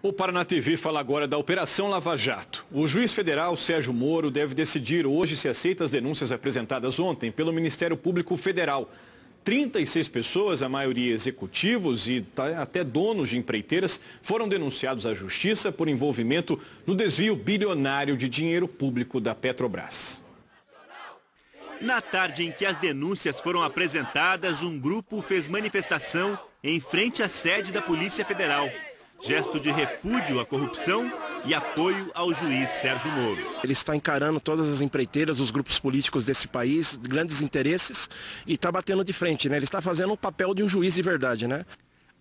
O Paraná TV fala agora da Operação Lava Jato. O juiz federal Sérgio Moro deve decidir hoje se aceita as denúncias apresentadas ontem pelo Ministério Público Federal. 36 pessoas, a maioria executivos e até donos de empreiteiras, foram denunciados à Justiça por envolvimento no desvio bilionário de dinheiro público da Petrobras. Na tarde em que as denúncias foram apresentadas, um grupo fez manifestação em frente à sede da Polícia Federal. Gesto de repúdio à corrupção e apoio ao juiz Sérgio Moro. Ele está encarando todas as empreiteiras, os grupos políticos desse país, grandes interesses, e está batendo de frente, né? Ele está fazendo o papel de um juiz de verdade, né?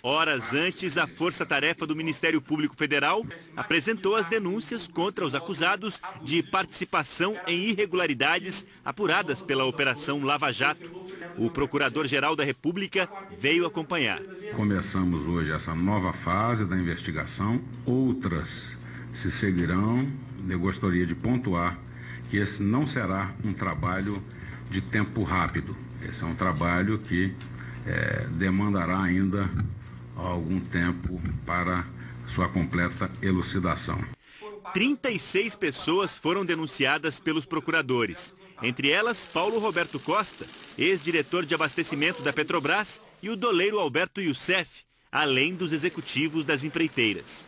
Horas antes, a Força-Tarefa do Ministério Público Federal apresentou as denúncias contra os acusados de participação em irregularidades apuradas pela Operação Lava Jato. O Procurador-Geral da República veio acompanhar. Começamos hoje essa nova fase da investigação, outras se seguirão. Eu gostaria de pontuar que esse não será um trabalho de tempo rápido. Esse é um trabalho que demandará ainda algum tempo para sua completa elucidação. 36 pessoas foram denunciadas pelos procuradores. Entre elas, Paulo Roberto Costa, ex-diretor de abastecimento da Petrobras, e o doleiro Alberto Youssef, além dos executivos das empreiteiras.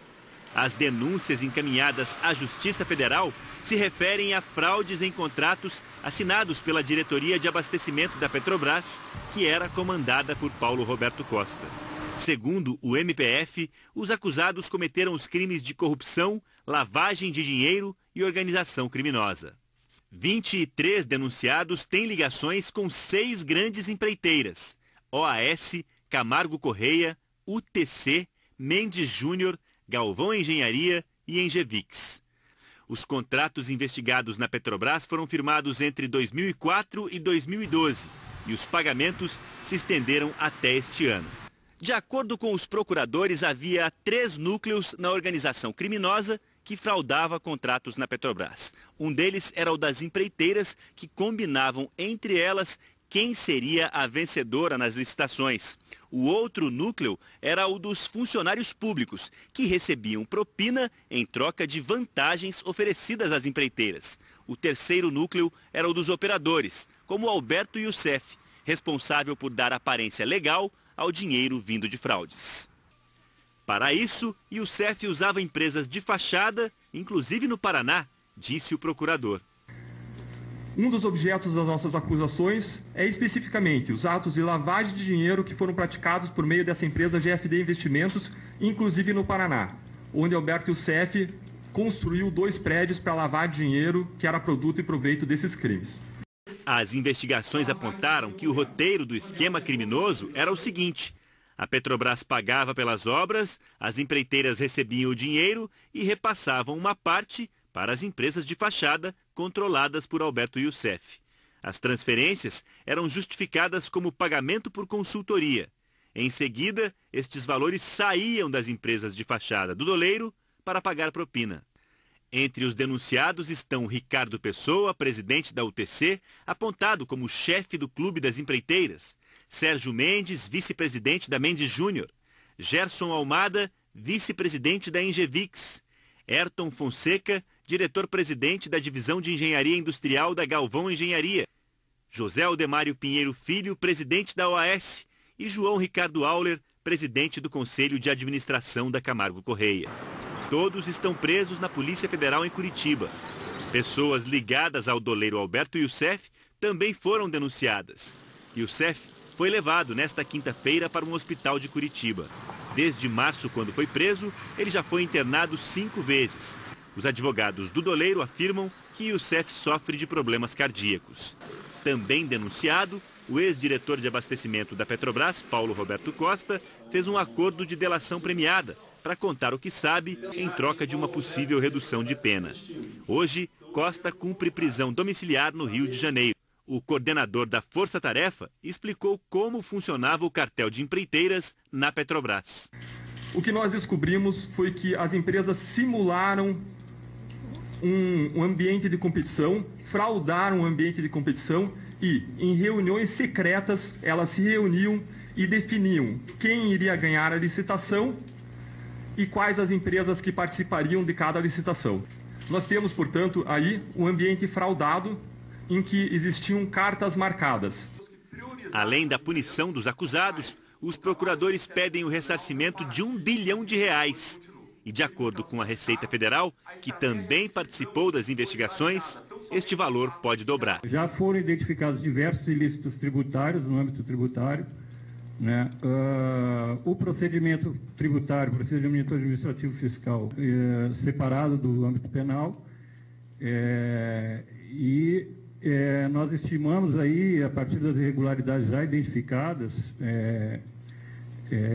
As denúncias encaminhadas à Justiça Federal se referem a fraudes em contratos assinados pela diretoria de abastecimento da Petrobras, que era comandada por Paulo Roberto Costa. Segundo o MPF, os acusados cometeram os crimes de corrupção, lavagem de dinheiro e organização criminosa. 23 denunciados têm ligações com 6 grandes empreiteiras: OAS, Camargo Correia, UTC, Mendes Júnior, Galvão Engenharia e Engevix. Os contratos investigados na Petrobras foram firmados entre 2004 e 2012 e os pagamentos se estenderam até este ano. De acordo com os procuradores, havia 3 núcleos na organização criminosa que fraudava contratos na Petrobras. Um deles era o das empreiteiras, que combinavam entre elas quem seria a vencedora nas licitações. O outro núcleo era o dos funcionários públicos, que recebiam propina em troca de vantagens oferecidas às empreiteiras. O terceiro núcleo era o dos operadores, como Alberto Youssef, responsável por dar aparência legal ao dinheiro vindo de fraudes. Para isso, Youssef usava empresas de fachada, inclusive no Paraná, disse o procurador. Um dos objetos das nossas acusações é especificamente os atos de lavagem de dinheiro que foram praticados por meio dessa empresa GFD Investimentos, inclusive no Paraná, onde Alberto Youssef construiu 2 prédios para lavar dinheiro que era produto e proveito desses crimes. As investigações apontaram que o roteiro do esquema criminoso era o seguinte: a Petrobras pagava pelas obras, as empreiteiras recebiam o dinheiro e repassavam uma parte para as empresas de fachada controladas por Alberto Youssef. As transferências eram justificadas como pagamento por consultoria. Em seguida, estes valores saíam das empresas de fachada do doleiro para pagar propina. Entre os denunciados estão Ricardo Pessoa, presidente da UTC, apontado como chefe do Clube das Empreiteiras, Sérgio Mendes, vice-presidente da Mendes Júnior, Gerson Almada, vice-presidente da Engevix, Ayrton Fonseca, diretor-presidente da Divisão de Engenharia Industrial da Galvão Engenharia, José Aldemário Pinheiro Filho, presidente da OAS, e João Ricardo Auler, presidente do Conselho de Administração da Camargo Correia. Todos estão presos na Polícia Federal em Curitiba. Pessoas ligadas ao doleiro Alberto Youssef também foram denunciadas. Youssef foi levado nesta quinta-feira para um hospital de Curitiba. Desde março, quando foi preso, ele já foi internado 5 vezes. Os advogados do doleiro afirmam que Youssef sofre de problemas cardíacos. Também denunciado, o ex-diretor de abastecimento da Petrobras, Paulo Roberto Costa, fez um acordo de delação premiada para contar o que sabe em troca de uma possível redução de pena. Hoje, Costa cumpre prisão domiciliar no Rio de Janeiro. O coordenador da Força Tarefa explicou como funcionava o cartel de empreiteiras na Petrobras. O que nós descobrimos foi que as empresas simularam um ambiente de competição, fraudaram o ambiente de competição e, em reuniões secretas, elas se reuniam e definiam quem iria ganhar a licitação e quais as empresas que participariam de cada licitação. Nós temos, portanto, aí um ambiente fraudado em que existiam cartas marcadas. Além da punição dos acusados, os procuradores pedem o ressarcimento de R$1 bilhão. E de acordo com a Receita Federal, que também participou das investigações, este valor pode dobrar. Já foram identificados diversos ilícitos tributários no âmbito tributário, né? O procedimento tributário, o procedimento administrativo fiscal separado do âmbito penal, nós estimamos aí, a partir das irregularidades já identificadas,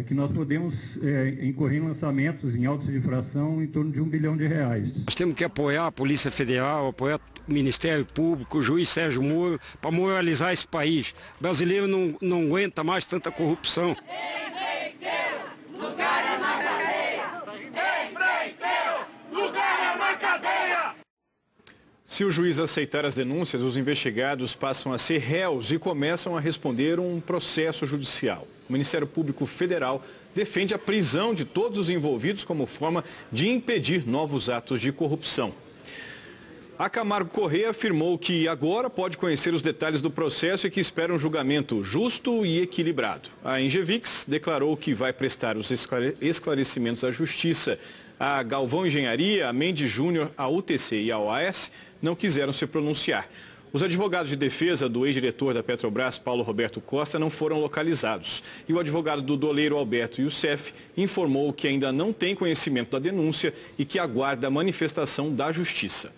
que nós podemos incorrer em lançamentos em autos de infração em torno de R$1 bilhão. Nós temos que apoiar a Polícia Federal, apoiar o Ministério Público, o juiz Sérgio Moro, para moralizar esse país. O brasileiro não aguenta mais tanta corrupção. Empreiteiro, lugar é na cadeia! Empreiteiro, lugar é na cadeia! Se o juiz aceitar as denúncias, os investigados passam a ser réus e começam a responder um processo judicial. O Ministério Público Federal defende a prisão de todos os envolvidos como forma de impedir novos atos de corrupção. A Camargo Corrêa afirmou que agora pode conhecer os detalhes do processo e que espera um julgamento justo e equilibrado. A Engevix declarou que vai prestar os esclarecimentos à Justiça. A Galvão Engenharia, a Mendes Júnior, a UTC e a OAS não quiseram se pronunciar. Os advogados de defesa do ex-diretor da Petrobras, Paulo Roberto Costa, não foram localizados. E o advogado do doleiro Alberto Youssef informou que ainda não tem conhecimento da denúncia e que aguarda a manifestação da Justiça.